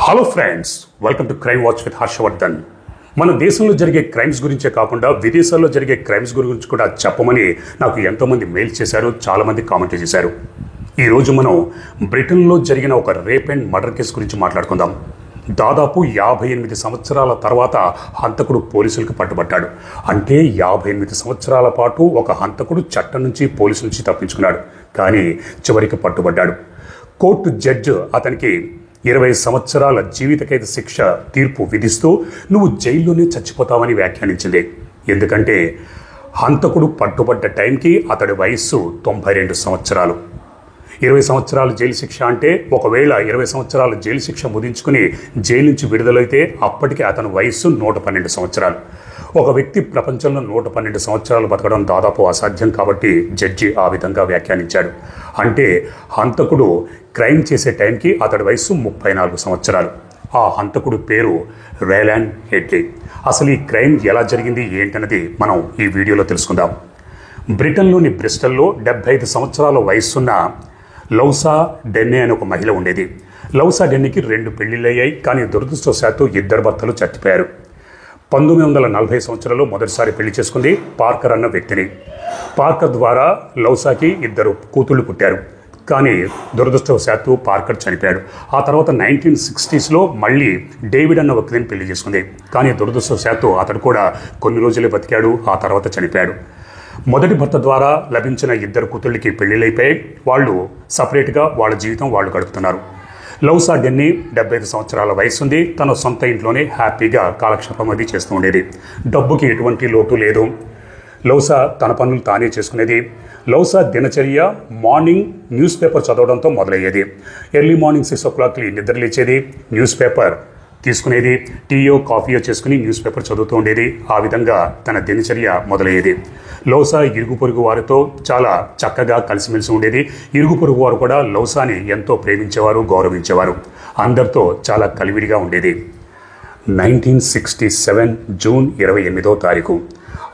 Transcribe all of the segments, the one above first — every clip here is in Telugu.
Hello friends, welcome to crime watch with Harshavardhan. మన దేశంలో జరిగే క్రైమ్స్ గురించే కాకుండా విదేశాల్లో జరిగే క్రైమ్స్ గురించి కూడా చెప్పమని నాకు ఎంతోమంది మెయిల్ చేశారు, చాలామంది కామెంట్ చేశారు. ఈరోజు మనం బ్రిటన్లో జరిగిన ఒక రేప్ అండ్ మర్డర్ కేసు గురించి మాట్లాడుకుందాం. దాదాపు 58 సంవత్సరాల తర్వాత హంతకుడు పోలీసులకు పట్టుబడ్డాడు. అంటే 58 సంవత్సరాల పాటు ఒక హంతకుడు చట్టం నుంచి పోలీసుల నుంచి తప్పించుకున్నాడు. కానీ చివరికి పట్టుబడ్డాడు. కోర్టు జడ్జి అతనికి 20 సంవత్సరాల జీవిత ఖైదు శిక్ష తీర్పు విధిస్తూ నువ్వు జైల్లోనే చచ్చిపోతావని వ్యాఖ్యానించింది. ఎందుకంటే హంతకుడు పట్టుబడ్డ టైంకి అతడి వయస్సు 92 సంవత్సరాలు. 20 సంవత్సరాలు జైలు శిక్ష అంటే ఒకవేళ 20 సంవత్సరాలు జైలు శిక్ష ముదించుకుని జైలు నుంచి విడుదలైతే అప్పటికి అతని వయస్సు 112 సంవత్సరాలు. ఒక వ్యక్తి ప్రపంచంలో 112 సంవత్సరాలు బతకడం దాదాపు అసాధ్యం కాబట్టి జడ్జి ఆ విధంగా వ్యాఖ్యానించాడు. అంటే హంతకుడు క్రైమ్ చేసే టైంకి అతడి వయస్సు 34 సంవత్సరాలు. ఆ హంతకుడు పేరు రేలాండ్ హెడ్లీ. అసలు ఈ క్రైమ్ ఎలా జరిగింది ఏంటన్నది మనం ఈ వీడియోలో తెలుసుకుందాం. బ్రిటన్లోని బ్రిస్టల్లో 75 సంవత్సరాల వయస్సున్న లౌసా డెన్నే అనే ఒక మహిళ ఉండేది. లౌసా డెన్నీకి 2 పెళ్లిళ్ళయ్యాయి. కానీ దురదృష్టవశాత్తు 2 భర్తలు చచ్చిపోయారు. 1940 సంవత్సరంలో మొదటిసారి పెళ్లి చేసుకుంది పార్కర్ అన్న వ్యక్తిని. పార్కర్ ద్వారా లౌసాకి 2 కూతుళ్లు పుట్టారు. కానీ దురదృష్టవశాత్తు పార్కర్ చనిపోయాడు. ఆ తర్వాత 1960స్లో మళ్ళీ డేవిడ్ అన్న వ్యక్తిని పెళ్లి చేసుకుంది. కానీ దురదృష్టవశాత్తు అతడు కూడా కొన్ని రోజులే బతికాడు. ఆ తర్వాత చనిపోయాడు. మొదటి భర్త ద్వారా లభించిన 2 కూతుళ్ళకి పెళ్లిళ్ళైపోయాయి. వాళ్ళు సపరేట్గా వాళ్ళ జీవితం వాళ్ళు గడుపుతున్నారు. లౌసా డెన్నీ 75 సంవత్సరాల వయసుంది. తన సొంత ఇంట్లోనే హ్యాపీగా కాలక్షేపం అది చేస్తూ ఉండేది. డబ్బుకి ఎటువంటి లోటు లేదు. లౌసా తన పనులు తానే చేసుకునేది. లౌసా దినచర్య మార్నింగ్ న్యూస్ పేపర్ చదవడంతో మొదలయ్యేది. ఎర్లీ మార్నింగ్ 6 o'clock నిద్ర లేచేది, న్యూస్ పేపర్ తీసుకునేది, టీయో కాఫీయో చేసుకుని న్యూస్ పేపర్ చదువుతూ ఉండేది. ఆ విధంగా తన దినచర్య మొదలయ్యేది. లౌసా ఇరుగు పొరుగు వారితో చాలా చక్కగా కలిసిమెలిసి ఉండేది. ఇరుగు పొరుగు వారు కూడా లౌసాని ఎంతో ప్రేమించేవారు, గౌరవించేవారు. అందరితో చాలా కలివిడిగా ఉండేది. 1967 జూన్ 28వ తారీఖు.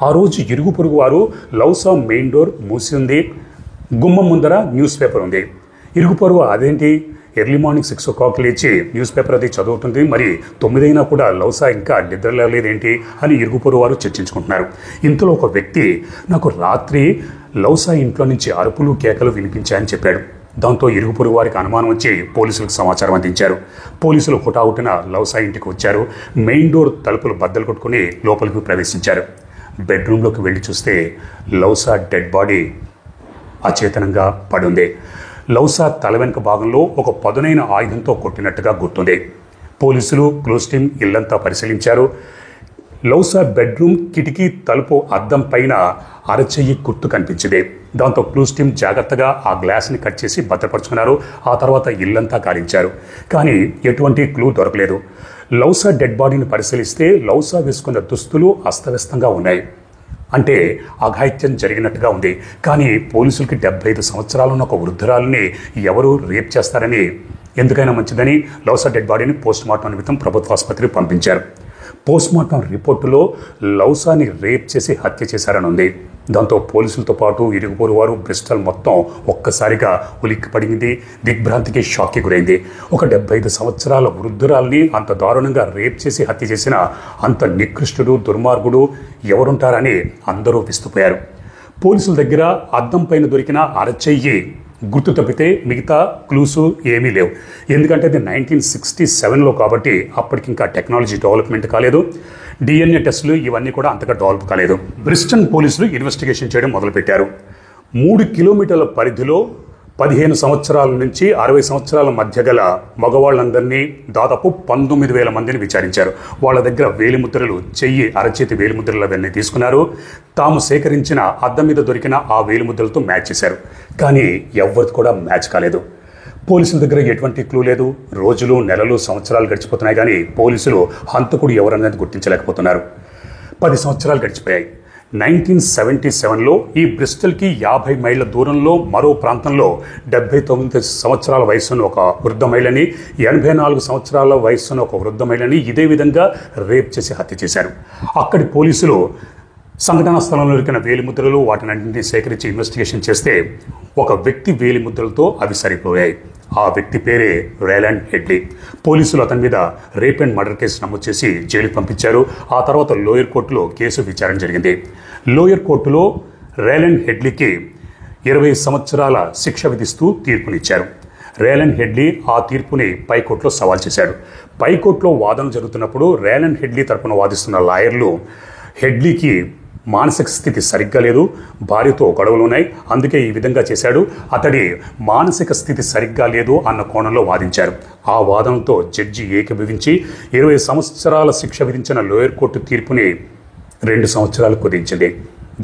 ఆ రోజు ఇరుగు పొరుగు వారు లౌసా మెయిన్ డోర్ మూసి ఉంది, గుమ్మం ముందర న్యూస్ పేపర్ ఉంది. ఇరుగు పొరుగు అదేంటి ఎర్లీ మార్నింగ్ 6 o'clock లేచి న్యూస్ పేపర్ అది చదువుతుంది, మరి 9 అయినా కూడా లౌసా ఇంకా నిద్రలేదేంటి అని ఇరుగు పొరుగు వారు చర్చించుకుంటున్నారు. ఇంతలో ఒక వ్యక్తి నాకు రాత్రి లౌసా ఇంట్లో నుంచి అరుపులు కేకలు వినిపించాయని చెప్పాడు. దాంతో ఇరుగు పొరుగు వారికి అనుమానం వచ్చి పోలీసులకు సమాచారం అందించారు. పోలీసులు హుటాహుటిన లౌసా ఇంటికి వచ్చారు. మెయిన్ డోర్ తలుపులు బద్దలు కొట్టుకుని లోపలికి ప్రవేశించారు. బెడ్రూమ్లోకి వెళ్ళి చూస్తే లౌసా డెడ్ బాడీ అచేతనంగా పడుంది. లౌసా తల వెనుక భాగంలో ఒక పదునైన ఆయుధంతో కొట్టినట్టుగా గుర్తుంది. పోలీసులు క్లూస్ టీమ్ ఇల్లంతా పరిశీలించారు. లౌసా బెడ్రూమ్ కిటికీ తలుపు అద్దం పైన అరచెయ్యి గుర్తు కనిపించింది. దాంతో క్లూస్ టీమ్ జాగ్రత్తగా ఆ గ్లాస్ని కట్ చేసి భద్రపరుచుకున్నారు. ఆ తర్వాత ఇల్లంతా గాలించారు. కానీ ఎటువంటి క్లూ దొరకలేదు. లౌసా డెడ్ బాడీని పరిశీలిస్తే లౌసా వేసుకున్న దుస్తులు అస్తవ్యస్తంగా ఉన్నాయి. అంటే అఘాయిత్యం జరిగినట్టుగా ఉంది. కానీ పోలీసులకి 75 సంవత్సరాలున్న ఒక వృద్ధురాలని ఎవరు రేప్ చేస్తారని, ఎందుకైనా మంచిదని లౌసా డెడ్ బాడీని పోస్ట్మార్టం నిమిత్తం ప్రభుత్వ ఆసుపత్రికి పంపించారు. పోస్ట్మార్టం రిపోర్టులో లౌసాని రేప్ చేసి హత్య చేశారని ఉంది. దాంతో పోలీసులతో పాటు ఇరుగు పొరుగు వారు బ్రిస్టల్ మొత్తం ఒక్కసారిగా ఉలిక్కి పడింది. దిగ్భ్రాంతికి షాక్కి గురైంది. ఒక 75 సంవత్సరాల వృద్ధురాల్ని అంత దారుణంగా రేప్ చేసి హత్య చేసిన అంత నికృష్టుడు, దుర్మార్గుడు ఎవరుంటారని అందరూ విస్తుపోయారు. పోలీసుల దగ్గర అద్దం పైన దొరికిన అరచెయ్యి గుర్తు తప్పితే మిగతా క్లూసు ఏమీ లేవు. ఎందుకంటే అది 1967లో కాబట్టి అప్పటికి ఇంకా టెక్నాలజీ డెవలప్మెంట్ కాలేదు. DNA టెస్టులు ఇవన్నీ కూడా అంతగా డెవలప్ కాలేదు. బ్రిస్టన్ పోలీసులు ఇన్వెస్టిగేషన్ చేయడం మొదలుపెట్టారు. 3 కిలోమీటర్ల పరిధిలో 15 సంవత్సరాల నుంచి 60 సంవత్సరాల మధ్య గల మగవాళ్ళందరినీ దాదాపు 19,000 మందిని విచారించారు. వాళ్ళ దగ్గర వేలిముద్రలు, అరచేతి వేలిముద్రలు అవన్నీ తీసుకున్నారు. తాము సేకరించిన అద్దం మీద దొరికిన ఆ వేలిముద్రలతో మ్యాచ్ చేశారు. కానీ ఎవరికి కూడా మ్యాచ్ కాలేదు. పోలీసుల దగ్గర ఎటువంటి క్లూ లేదు. రోజులు, నెలలు, సంవత్సరాలు గడిచిపోతున్నాయి. కానీ పోలీసులు హంతకుడు ఎవరన్నది గుర్తించలేకపోతున్నారు. 10 సంవత్సరాలు గడిచిపోయాయి. 1977లో ఈ బ్రిస్టల్కి 50 మైళ్ళ దూరంలో మరో ప్రాంతంలో 79 సంవత్సరాల వయసున్న ఒక వృద్ధ మహిళని, 84 సంవత్సరాల వయసున్న ఒక వృద్ధ మహిళని ఇదే విధంగా రేప్ చేసి హత్య చేశారు. అక్కడి పోలీసులు సంఘటనా స్థలంలో దొరికిన వేలిముద్రలు వాటినన్నింటినీ సేకరించి ఇన్వెస్టిగేషన్ చేస్తే ఒక వ్యక్తి వేలిముద్రలతో అవి సరిపోయాయి. ఆ వ్యక్తి పేరే రేలాండ్ హెడ్లీ. పోలీసులు అతని మీద రేప్ అండ్ మర్డర్ కేసు నమోదు చేసి జైలుకి పంపించారు. ఆ తర్వాత లోయర్ కోర్టులో కేసు విచారణ జరిగింది. లోయర్ కోర్టులో రేలాండ్ హెడ్లీకి 20 సంవత్సరాల శిక్ష విధిస్తూ తీర్పునిచ్చారు. రేలాండ్ హెడ్లీ ఆ తీర్పుని పైకోర్టులో సవాల్ చేశాడు. పైకోర్టులో వాదన జరుగుతున్నప్పుడు రేలాండ్ హెడ్లీ తరపున వాదిస్తున్న లాయర్లు హెడ్లీకి మానసిక స్థితి సరిగ్గా లేదు, భార్యతో గొడవలు ఉన్నాయి, అందుకే ఈ విధంగా చేశాడు, అతడి మానసిక స్థితి సరిగ్గా లేదు అన్న కోణంలో వాదించారు. ఆ వాదనతో జడ్జి ఏకీభవించి 20 సంవత్సరాల శిక్ష విధించిన లోయర్ కోర్టు తీర్పుని 2 సంవత్సరాలు కుదించింది.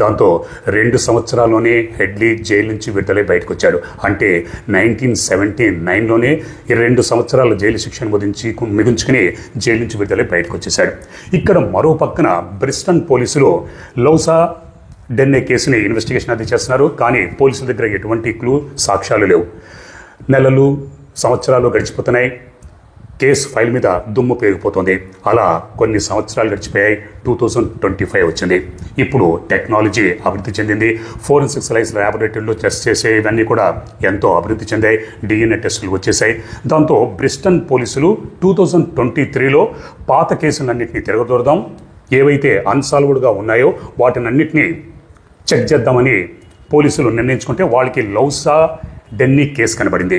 దాంతో 2 సంవత్సరాల్లోనే హెడ్లీ జైలు నుంచి విడుదలై బయటకు వచ్చాడు. అంటే 1979లోనే 2 సంవత్సరాల జైలు శిక్షను మిగుంచుకుని జైలు నుంచి విడుదలై బయటకు వచ్చేశాడు. ఇక్కడ మరో పక్కన బ్రిస్టన్ పోలీసులు లౌసా డెన్నే కేసుని ఇన్వెస్టిగేషన్ అది చేస్తున్నారు. కానీ పోలీసుల దగ్గర ఎటువంటి క్లూ సాక్ష్యాలు లేవు. నెలలు సంవత్సరాలు గడిచిపోతున్నాయి. కేసు ఫైల్ మీద దుమ్ము పేరుకుపోతుంది. అలా కొన్ని సంవత్సరాలు గడిచిపోయాయి. 2025 వచ్చింది. ఇప్పుడు టెక్నాలజీ అభివృద్ధి చెందింది. ఫోరెన్సిక్ సైన్స్ ల్యాబొరేటరీలో టెస్ట్ చేసే ఇవన్నీ కూడా ఎంతో అభివృద్ధి చెందాయి. DNA టెస్టులు వచ్చేసాయి. దాంతో బ్రిస్టన్ పోలీసులు 2023లో పాత కేసులన్నింటినీ తిరగదోడదాం, ఏవైతే అన్సాల్వ్డ్గా ఉన్నాయో వాటినన్నింటినీ చెక్ చేద్దామని పోలీసులు నిర్ణయించుకుంటే వాళ్ళకి లౌసా డెన్నీ కేసు కనబడింది.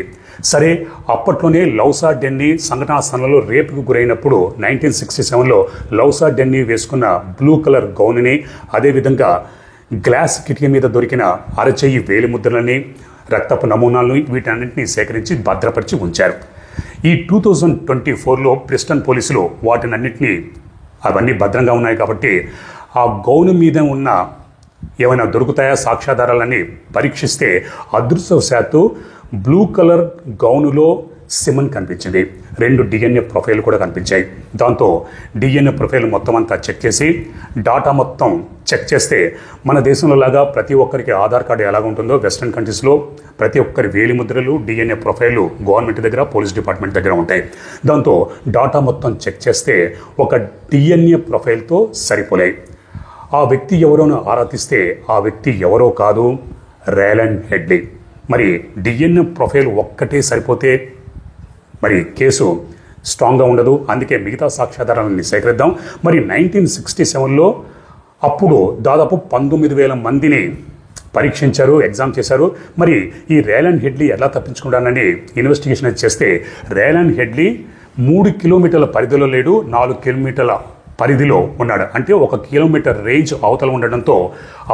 సరే, అప్పట్లోనే లౌసా డెన్నీ సంఘటనా స్థలంలో రేపుకు గురైనప్పుడు 1967లో లౌసా డెన్నీ వేసుకున్న బ్లూ కలర్ గౌన్ని, అదేవిధంగా గ్లాస్ కిటికీ మీద దొరికిన అరచెయ్యి వేలిముద్రలని, రక్తపు నమూనాలను వీటన్నింటినీ సేకరించి భద్రపరిచి ఉంచారు. ఈ 2024లో బ్రిస్టన్ పోలీసులు వాటినన్నింటినీ అవన్నీ భద్రంగా ఉన్నాయి కాబట్టి ఆ గౌను మీద ఉన్న ఏమైనా దొరుకుతాయా సాక్ష్యాధారాలని పరీక్షిస్తే అదృష్టవశాత్తు బ్లూ కలర్ గౌనులో సిమన్ కనిపించింది. 2 DNA ప్రొఫైల్ కూడా కనిపించాయి. దాంతో DNA ప్రొఫైల్ మొత్తం అంతా చెక్ చేసి డాటా మొత్తం చెక్ చేస్తే మన దేశంలో లాగా ప్రతి ఒక్కరికి ఆధార్ కార్డు ఎలాగ ఉంటుందో వెస్ట్రన్ కంట్రీస్లో ప్రతి ఒక్కరి వేలిముద్రలు DNA ప్రొఫైల్ గవర్నమెంట్ దగ్గర పోలీస్ డిపార్ట్మెంట్ దగ్గర ఉంటాయి. దాంతో డాటా మొత్తం చెక్ చేస్తే ఒక DNA ప్రొఫైల్తో సరిపోలేయి. ఆ వ్యక్తి ఎవరోనో ఆరాధిస్తే ఆ వ్యక్తి ఎవరో కాదు, రేలాండ్ హెడ్లీ. మరి DNA ప్రొఫైల్ ఒక్కటే సరిపోతే మరి కేసు స్ట్రాంగ్గా ఉండదు. అందుకే మిగతా సాక్ష్యాధారాలను సేకరిద్దాం. మరి 1967లో అప్పుడు దాదాపు 19,000 మందిని పరీక్షించారు, ఎగ్జామ్ చేశారు. మరి ఈ రేలాండ్ హెడ్లీ ఎలా తప్పించుకుంటానని ఇన్వెస్టిగేషన్ చేస్తే రేలాండ్ హెడ్లీ 3 కిలోమీటర్ల పరిధిలో లేడు, 4 కిలోమీటర్ల పరిధిలో ఉన్నాడు. అంటే 1 కిలోమీటర్ రేంజ్ అవతల ఉండడంతో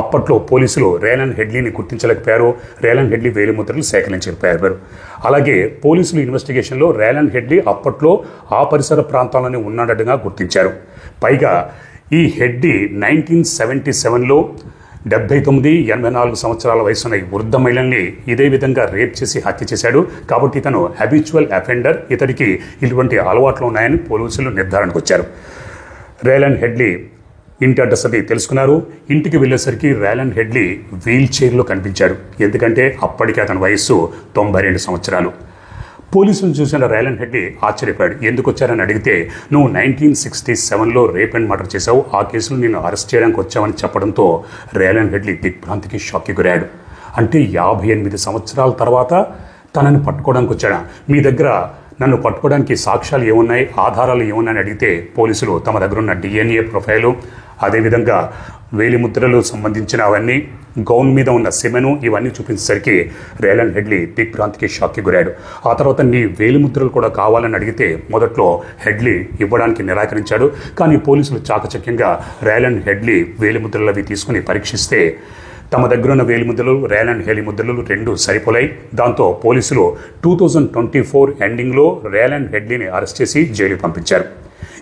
అప్పట్లో పోలీసులు రేలాండ్ హెడ్లీని గుర్తించలేకపోయారు. రేలాండ్ హెడ్లీ వేలిముద్రలు సేకరించలేకపోయారు. అలాగే పోలీసులు ఇన్వెస్టిగేషన్లో రేలాండ్ హెడ్లీ అప్పట్లో ఆ పరిసర ప్రాంతాల్లోనే ఉన్నాడట్టుగా గుర్తించారు. పైగా ఈ హెడ్లీ 1977లో 79-84 సంవత్సరాల వయసున్న ఈ వృద్ధ మహిళల్ని ఇదే విధంగా రేప్ చేసి హత్య చేశాడు. కాబట్టి ఇతను హ్యాబిచువల్ అఫెండర్, ఇతడికి ఇటువంటి అలవాట్లు ఉన్నాయని పోలీసులు నిర్ధారణకు వచ్చారు. రేలాండ్ హెడ్లీ ఇంటి అడ్రస్ అది తెలుసుకున్నారు. ఇంటికి వెళ్ళేసరికి రేలాండ్ హెడ్లీ వీల్ చైర్లో కనిపించాడు. ఎందుకంటే అప్పటికే అతని వయస్సు 92 సంవత్సరాలు. పోలీసులు చూసిన రేలాండ్ హెడ్లీ ఆశ్చర్యపోయాడు. ఎందుకు వచ్చారని అడిగితే, నువ్వు 1967లో రేప్ అండ్ మర్డర్ చేశావు, ఆ కేసులో నేను అరెస్ట్ చేయడానికి వచ్చావని చెప్పడంతో రేలాండ్ హెడ్లీ దిగ్భ్రాంతికి షాక్కి గురయ్యాడు. అంటే 58 సంవత్సరాల తర్వాత తనని పట్టుకోవడానికి వచ్చాడా? మీ దగ్గర నన్ను పట్టుకోవడానికి సాక్ష్యాలు ఏమున్నాయి, ఆధారాలు ఏమున్నాయని అడిగితే పోలీసులు తమ దగ్గర ఉన్న DNA ప్రొఫైలు, అదేవిధంగా వేలిముద్రలు సంబంధించిన అవన్నీ, గౌన్ మీద ఉన్న సిమెను ఇవన్నీ చూపించేసరికి రేలాండ్ హెడ్లీ దిగ్భ్రాంతికి షాక్కి గురాడు. ఆ తర్వాత నీ వేలిముద్రలు కూడా కావాలని అడిగితే మొదట్లో హెడ్లీ ఇవ్వడానికి నిరాకరించాడు. కానీ పోలీసులు చాకచక్యంగా రేలాండ్ హెడ్లీ వేలిముద్రలు అవి తీసుకుని పరీక్షిస్తే తమ దగ్గర ఉన్న వేలిముద్రలు రేలాండ్ హెడ్లీ ముద్రలు 2 సరిపోలాయి. దాంతో పోలీసులు 2024 ఎండింగ్లో రేలాండ్ హెడ్లీని అరెస్ట్ చేసి జైలుకి పంపించారు.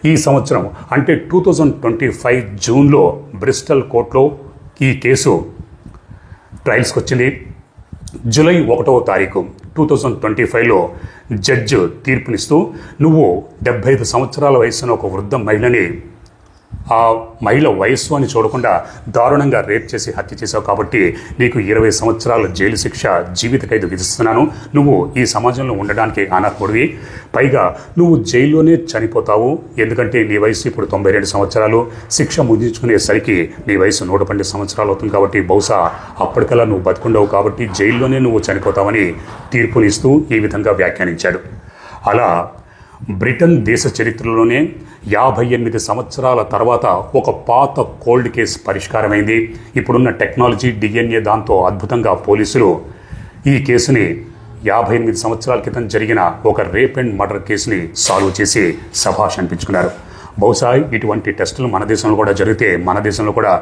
ఈ సంవత్సరం అంటే 2025 జూన్లో బ్రిస్టల్ కోర్టులో ఈ కేసు ట్రయల్స్కి వచ్చింది. జూలై 1వ తారీఖు 2025లో జడ్జి తీర్పునిస్తూ, నువ్వు 75 సంవత్సరాల వయసున్న ఒక వృద్ధ మహిళని ఆ మహిళ వయస్సు అని చూడకుండా దారుణంగా రేప్ చేసి హత్య చేశావు కాబట్టి నీకు 20 సంవత్సరాల జైలు శిక్ష, జీవిత ఖైదు విధిస్తున్నాను. నువ్వు ఈ సమాజంలో ఉండడానికి అనర్హుడివి. పైగా నువ్వు జైల్లోనే చనిపోతావు. ఎందుకంటే నీ వయసు ఇప్పుడు 92 సంవత్సరాలు. శిక్ష ముగించుకునేసరికి నీ వయసు 112 సంవత్సరాలు అవుతుంది కాబట్టి బహుశా అప్పటికల్లా నువ్వు బతుకుండవు కాబట్టి జైల్లోనే నువ్వు చనిపోతావని తీర్పునిస్తూ ఈ విధంగా వ్యాఖ్యానించాడు. అలా బ్రిటన్ దేశ చరిత్రలోనే 58 సంవత్సరాల తర్వాత ఒక పాత కోల్డ్ కేసు పరిష్కారమైంది. ఇప్పుడున్న టెక్నాలజీ, DNA దాంతో అద్భుతంగా పోలీసులు ఈ కేసుని 58 సంవత్సరాల క్రితం జరిగిన ఒక రేప్ అండ్ మర్డర్ కేసుని సాల్వ్ చేసి శభాష్ అనిపించుకున్నారు. బహుశా ఇటువంటి టెస్టులు మన దేశంలో కూడా జరిగితే మన దేశంలో కూడా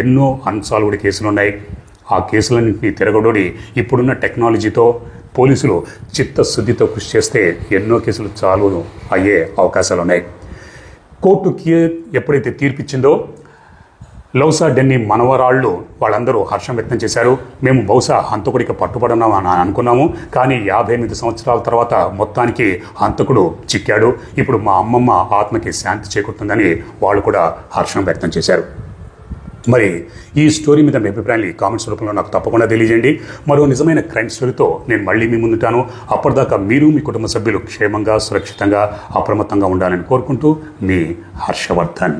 ఎన్నో అన్సాల్వ్డ్ కేసులు ఉన్నాయి. ఆ కేసులన్నింటినీ తిరగడోడి ఇప్పుడున్న టెక్నాలజీతో పోలీసులు చిత్తశుద్ధితో కృషి చేస్తే ఎన్నో కేసులు సాల్వ్ అయ్యే అవకాశాలు ఉన్నాయి. కోర్టుకి ఎప్పుడైతే తీర్పిచ్చిందో లౌసా డెన్నీ మనవరాళ్ళు వాళ్ళందరూ హర్షం వ్యక్తం చేశారు. మేము బహుశా హంతకుడికి పట్టుబడున్నాం అని అనుకున్నాము, కానీ 58 సంవత్సరాల తర్వాత మొత్తానికి హంతకుడు చిక్కాడు. ఇప్పుడు మా అమ్మమ్మ ఆత్మకి శాంతి చేకూరుతుందని వాళ్ళు కూడా హర్షం వ్యక్తం చేశారు. మరి ఈ స్టోరీ మీద మీ అభిప్రాయాన్ని కామెంట్స్ రూపంలో నాకు తప్పకుండా తెలియజేయండి. మరో నిజమైన క్రైమ్ స్టోరీతో నేను మళ్ళీ మీ ముందుంటాను. అప్పటిదాకా మీరు, మీ కుటుంబ సభ్యులు క్షేమంగా, సురక్షితంగా, అప్రమత్తంగా ఉండాలని కోరుకుంటూ మీ హర్షవర్ధన్.